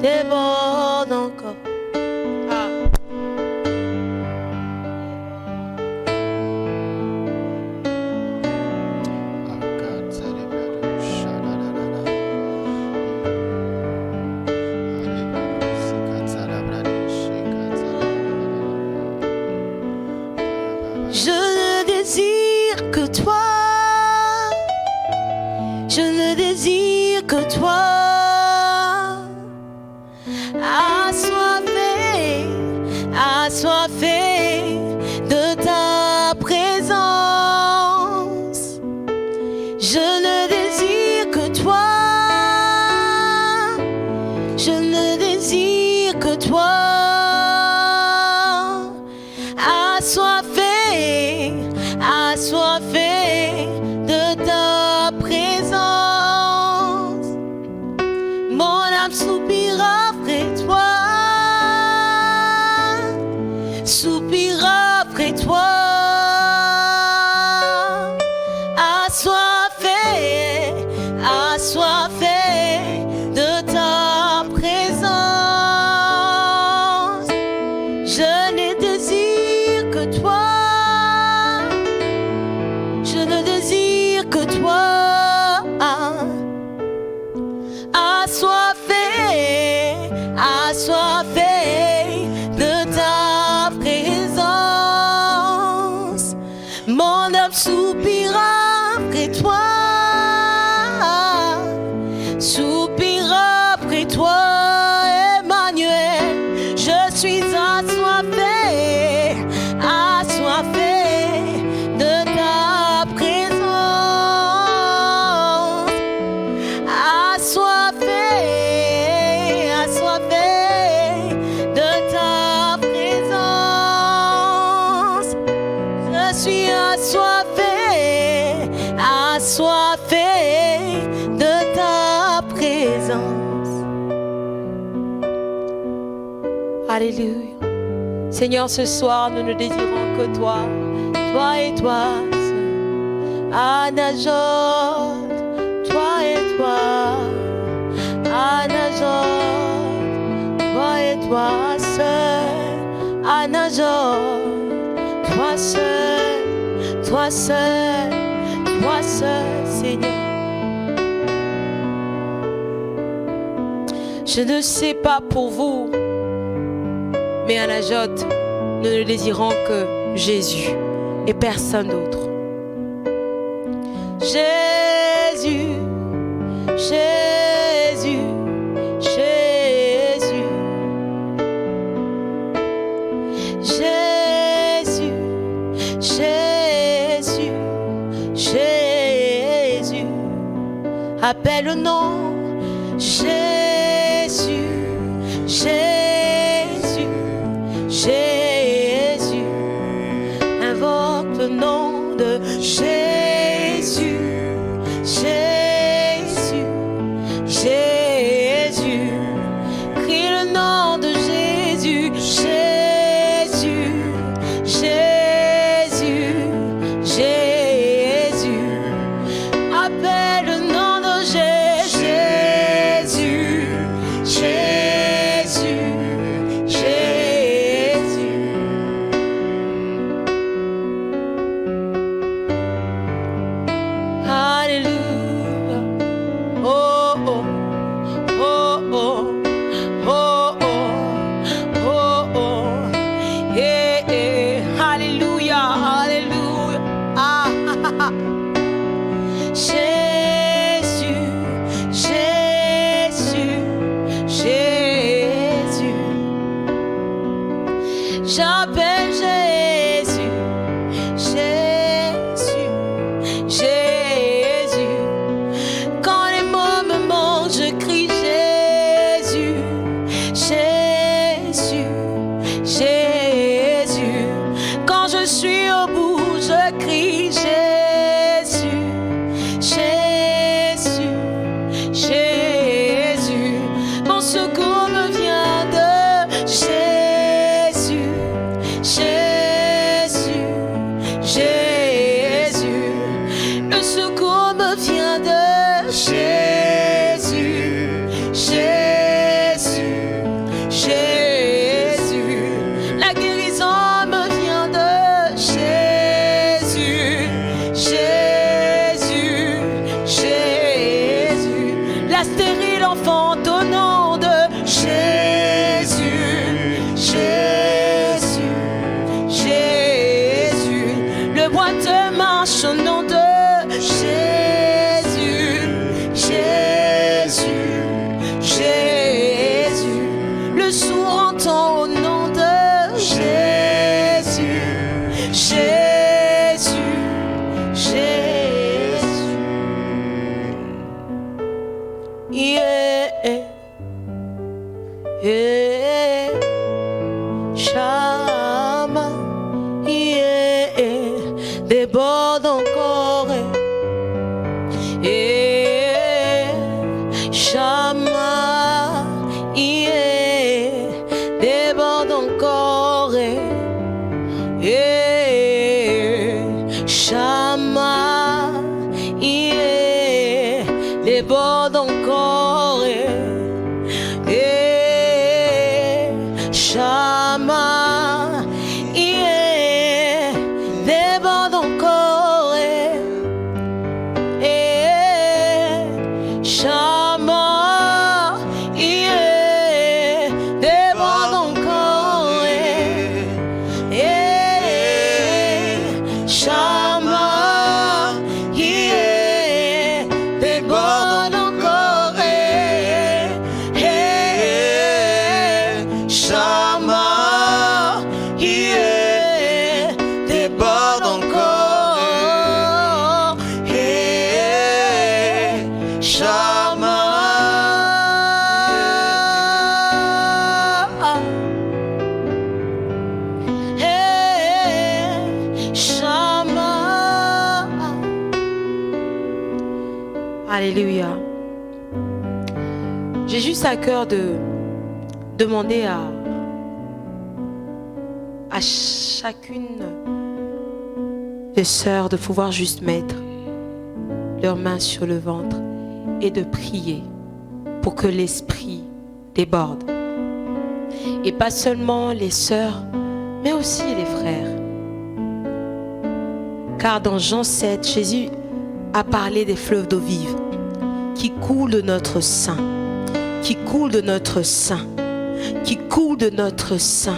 A: déborde encore. Ah. Je ne désire que toi. Je ne désire que toi. Assoiffé, assoiffé de ta présence. Je ne désire que toi. Je ne désire que toi. Assoiffé, assoiffé de ta présence. Mon âme soupira après toi, soupira après toi. Assoiffé, assoiffé de ta présence. Je ne désire que toi. Je ne désire que toi. Assoiffé, assoiffé de ta présence. Mon âme soupira après toi, soupira après toi, Emmanuel. Je suis assoiffé, assoiffé de ta présence. Assoiffé, assoiffé de ta présence. Je suis Alléluia. Seigneur, ce soir, nous ne désirons que toi, toi et toi seul. Anajot, toi et toi. Anajot, toi et toi seul. Anajot, toi seul, toi seul, toi seul, Seigneur. Je ne sais pas pour vous, mais à Najot, nous ne désirons que Jésus et personne d'autre. Jésus, Jésus, Jésus, Jésus, Jésus, Jésus. Appelle le nom Jésus, Jésus, Jésus. Invoque le nom de Jésus, Jésus, Jésus. Crie le nom de Jésus, Jésus, Jésus, Jésus. Appelle le nom de Jésus, Jésus, Jésus. Alléluia. Oh, oh, oh, oh, oh, oh, oh, oh. Yeah, yeah. Alléluia, alléluia. Ah, ah, ah. Jésus, Jésus, Jésus. J'appelle Jésus, Jésus, Jésus. Quand les mots me manquent, je crie Jésus, Jésus, Jésus. Quand je suis au bout, je crie Jésus, Jésus, Jésus. Mon secours me vient de Jésus, Jésus, Jésus. Le secours me vient de Jésus, Jésus, Jésus. La guérison me vient de Jésus, Jésus, Jésus. La stérile enfante au nom de Jésus, Jésus, Jésus. Le boiteux marche au nom de Jésus, Jésus, Jésus. Le sourd entend au nom de Jésus, Jésus, Jésus. Yeah, yeah. Chama, yeah, déborde encore. Yeah, Chama, yeah, déborde encore. Yeah, Chama, yeah, déborde encore. Yeah, Chama, yeah, déborde encore. Yeah, Chama, yeah, déborde encore. Yeah, Chama, yeah, déborde encore. Yeah, Chama, yeah, déborde encore. Yeah, Chama. Hey, Chama. Alléluia. J'ai juste à cœur de demander à chacune des sœurs de pouvoir juste mettre leurs mains sur le ventre et de prier pour que l'esprit déborde. Et pas seulement les sœurs, mais aussi les frères. Car dans Jean 7, Jésus a parlé des fleuves d'eau vive qui coulent de notre sein, qui coulent de notre sein, qui coulent de notre sein.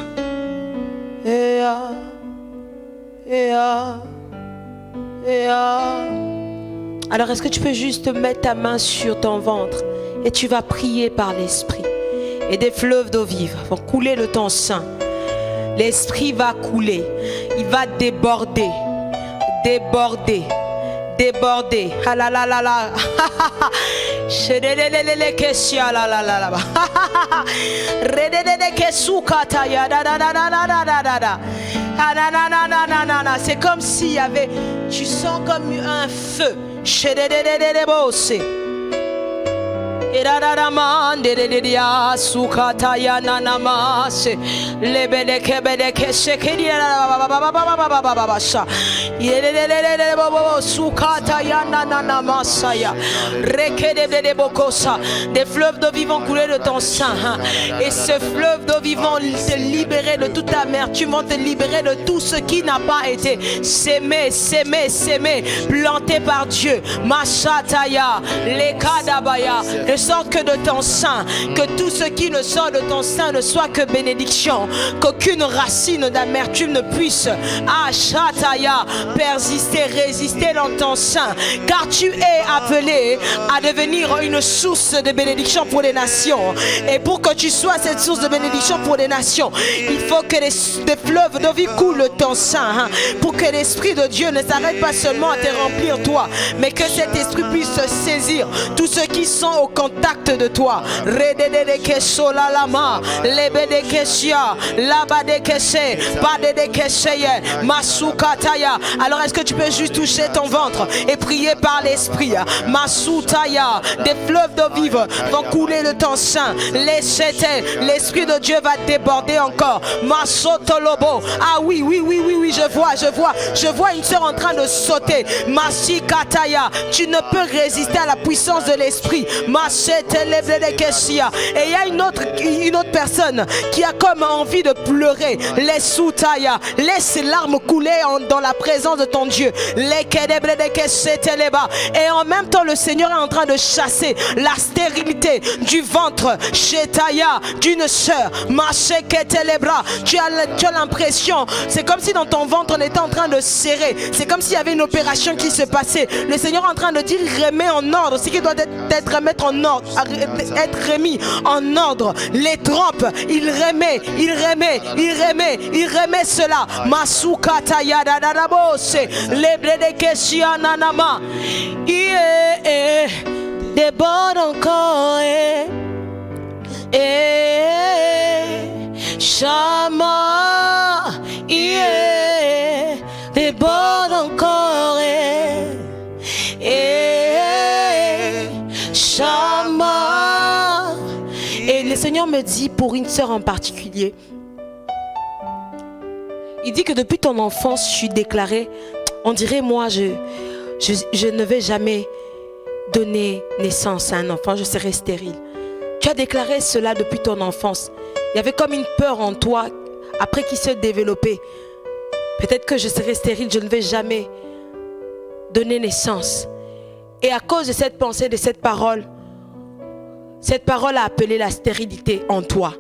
A: Alors est-ce que tu peux juste mettre ta main sur ton ventre et tu vas prier par l'esprit. Et des fleuves d'eau vive vont couler de ton sein. L'esprit va couler, il va déborder, déborder, déborder. Ah la la la la. C'est comme s'il y avait, tu sens comme un feu. Des fleuves d'eau vont couler de ton sein, et ce fleuve d'eau vont te libérer de toute amertume, vont te libérer de tout ce qui n'a pas été sémé, planté par Dieu. Mashataya, Lekadabaya, de sorte que de ton sein, que tout ce qui ne sort de ton sein ne soit que bénédiction, qu'aucune racine d'amertume ne puisse Ashataya persister, résister dans ton sein, car tu es appelé à devenir une source de bénédiction pour les nations. Et pour que tu sois cette source de bénédiction pour les nations, il faut que des fleuves de vie coulent de ton sein, pour que l'Esprit de Dieu ne s'arrête pas seulement à te remplir toi, mais que cet esprit puisse saisir tous ceux qui sont au contact de toi. Alors est-ce que tu peux juste toucher ton ventre et prier par l'esprit? Masutaya, des fleuves d'eau vive vont couler de ton sein. L'esprit de Dieu va déborder encore. Masotolobo. Ah oui, je vois une sœur en train de sauter. Masikataya, tu ne peux résister à la puissance de l'esprit. Et il y a une autre personne qui a comme envie de pleurer. Laisse ses larmes couler dans la présence de ton Dieu. Et en même temps, le Seigneur est en train de chasser la stérilité du ventre d'une sœur. Tu as l'impression, c'est comme si dans ton ventre on était en train de serrer. C'est comme s'il y avait une opération qui se passait. Le Seigneur est en train de dire, remet en ordre ce qui doit être remis en ordre. Les trompes, il remet cela. Masukata yadadabose, lebredekeshia nanama. Déborde encore. Shama, déborde encore. Shama. Et le Seigneur me dit pour une sœur en particulier, il dit que depuis ton enfance, je suis déclarée, on dirait moi, je ne vais jamais donner naissance à un enfant, je serai stérile. Tu as déclaré cela depuis ton enfance. Il y avait comme une peur en toi, après qui se développait. Peut-être que je serai stérile, je ne vais jamais donner naissance. Et à cause de cette pensée, de cette parole a appelé la stérilité en toi.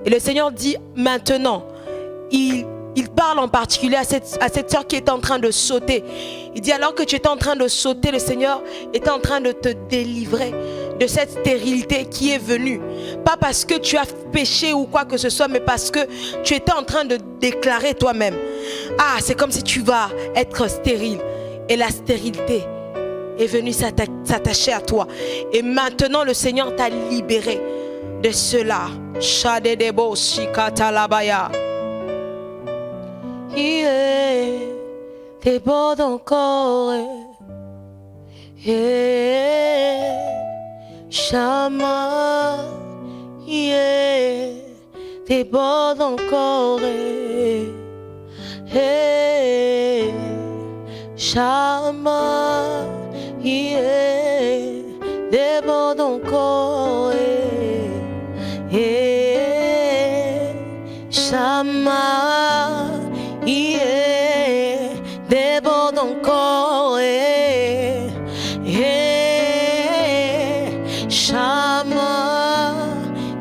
A: Et le Seigneur dit maintenant, il parle en particulier à cette sœur qui est en train de sauter. Il dit alors que tu étais en train de sauter, le Seigneur était en train de te délivrer de cette stérilité qui est venue. Pas parce que tu as péché ou quoi que ce soit, mais parce que tu étais en train de déclarer toi-même. Ah, c'est comme si tu vas être stérile. Et la stérilité est venue s'attacher à toi. Et maintenant, le Seigneur t'a libéré de cela. Shadedebo shikatalabaya. Déborde encore. Shama, déborde encore. Hey, Shama, yeah, déborde encore. Hey, Shama, yeah, déborde encore. Hey, Shama,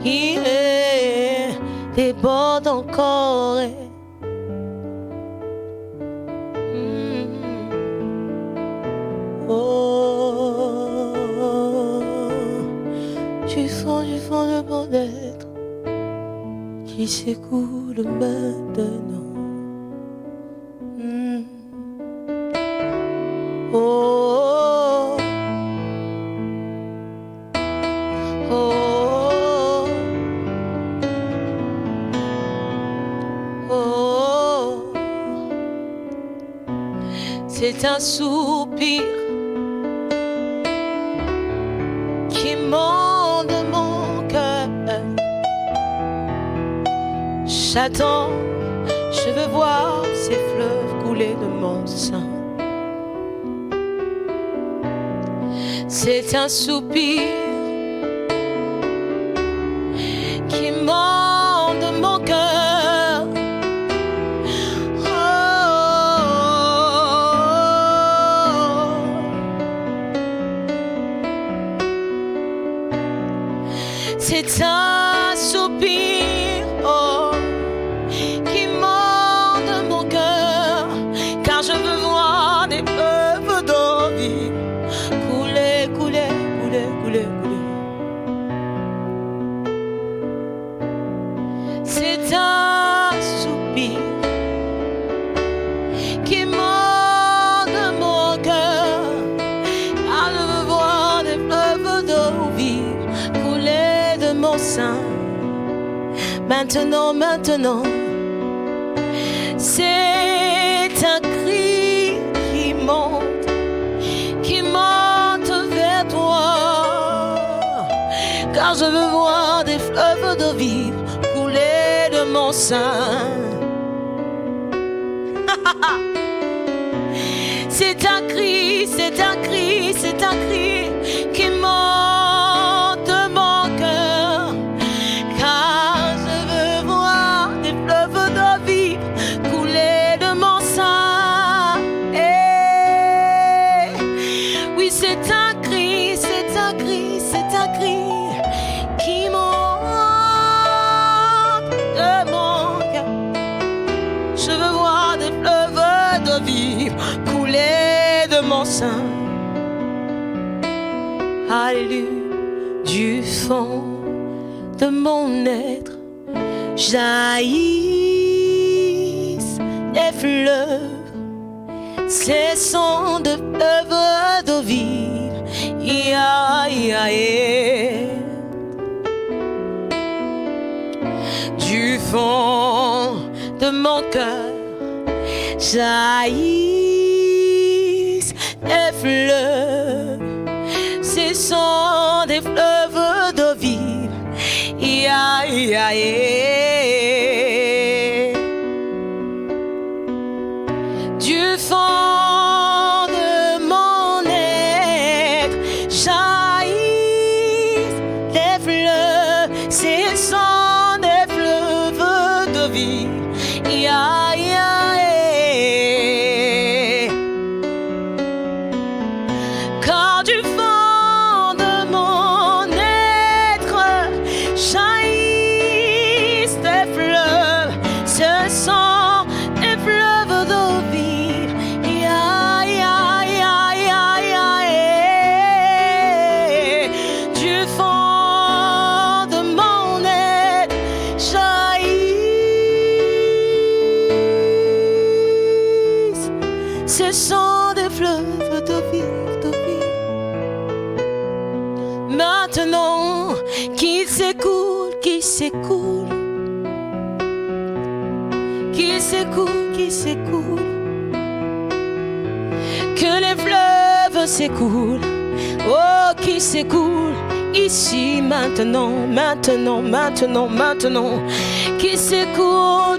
A: yeah, déborde encore. Du fond de mon être qui s'écoule maintenant. Oh, oh, oh, oh. C'est un soupir qui monte mon cœur. J'attends, je veux voir ces fleuves couler de mon sein. C'est un soupir qui monte de mon cœur. C'est un soupir, oh, qui monte de mon cœur, car je veux voir des fleuves d'eau vive couler, couler, couler, couler, couler. C'est un soupir qui monte de mon cœur, car je veux voir des fleuves d'eau vive couler de mon sein. Maintenant, maintenant, c'est un cri qui monte vers toi, car je veux voir des fleuves d'eau vive couler de mon sein. C'est un cri, c'est un cri, c'est un cri qui monte de mon cœur, car je veux voir des fleuves d'eau vive couler de mon sein. Et oui, c'est un cri, c'est un cri, c'est un cri qui monte de mon cœur. Je veux voir des fleuves d'eau vive couler de mon sein. Alléluia. Du fond de mon être jaillissent des fleuves, cessant de fleuves d'eau vive. Ia, ia, ia. Du fond de mon cœur jaillissent des fleuves, cessant des fleuves d'eau vive. Ia, ia, ia. Du fond de mon être jaillissent des fleuves, cessant des fleuves d'eau vive. Ia, ia, ia. Car du fond de mon être jaillissent des fleuves, ce sont des fleuves d'eau vive. Ia, ia, ia, ia, ia. Du fond de mon être jaillissent, ce sont des fleuves d'eau vive, d'eau vive. Maintenant qu'il s'écoule, qu'il s'écoule, qu'il s'écoule, qu'il s'écoule, que les fleuves s'écoulent, oh, qui s'écoule ici, maintenant, maintenant, maintenant, maintenant, qui s'écoule,